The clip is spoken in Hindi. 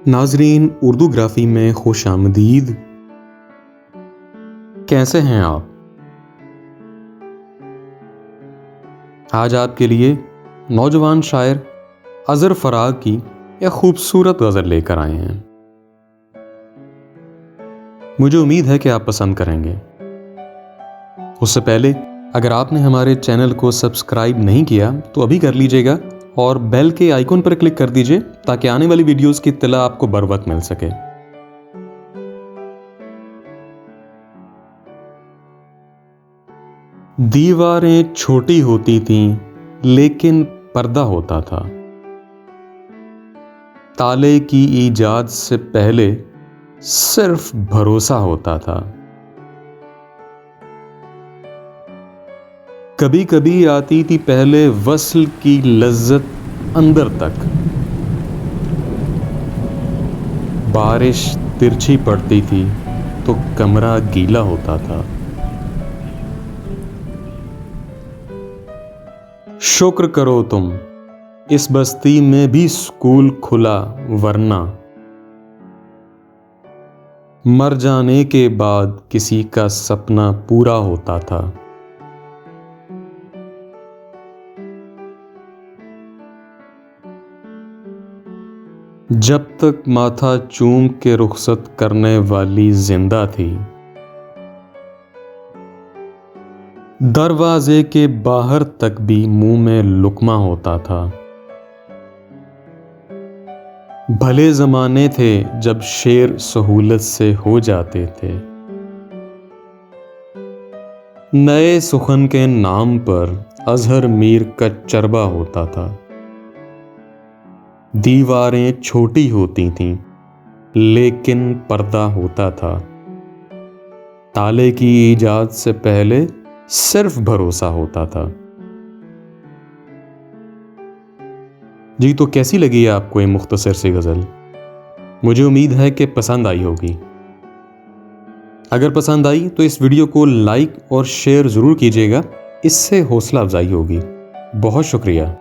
नाजरीन, उर्दू ग्राफी में खुशामदीद। कैसे हैं आप? आज आपके लिए नौजवान शायर अज़र फराग की एक खूबसूरत गज़ल लेकर आए हैं। मुझे उम्मीद है कि आप पसंद करेंगे। उससे पहले अगर आपने हमारे चैनल को सब्सक्राइब नहीं किया तो अभी कर लीजिएगा और बेल के आइकन पर क्लिक कर दीजिए ताकि आने वाली वीडियोस की इत्तला आपको बर वक्त मिल सके। दीवारें छोटी होती थीं लेकिन पर्दा होता था। ताले की ईजाद से पहले सिर्फ भरोसा होता था। कभी कभी आती थी पहले वस्ल की लज्जत अंदर तक। बारिश तिरछी पड़ती थी तो कमरा गीला होता था। शुक्र करो तुम, इस बस्ती में भी स्कूल खुला, वरना मर जाने के बाद किसी का सपना पूरा होता था। जब तक माथा चूम के रुखसत करने वाली जिंदा थी, दरवाजे के बाहर तक भी मुंह में लुकमा होता था। भले जमाने थे जब शेर सहूलत से हो जाते थे। नए सुखन के नाम पर अजहर मीर का चरबा होता था। दीवारें छोटी होती थीं लेकिन पर्दा होता था। ताले की ईजाद से पहले सिर्फ भरोसा होता था। जी, तो कैसी लगी आपको ये मुख्तसर सी गज़ल? मुझे उम्मीद है कि पसंद आई होगी। अगर पसंद आई तो इस वीडियो को लाइक और शेयर ज़रूर कीजिएगा, इससे हौसला अफजाई होगी। बहुत शुक्रिया।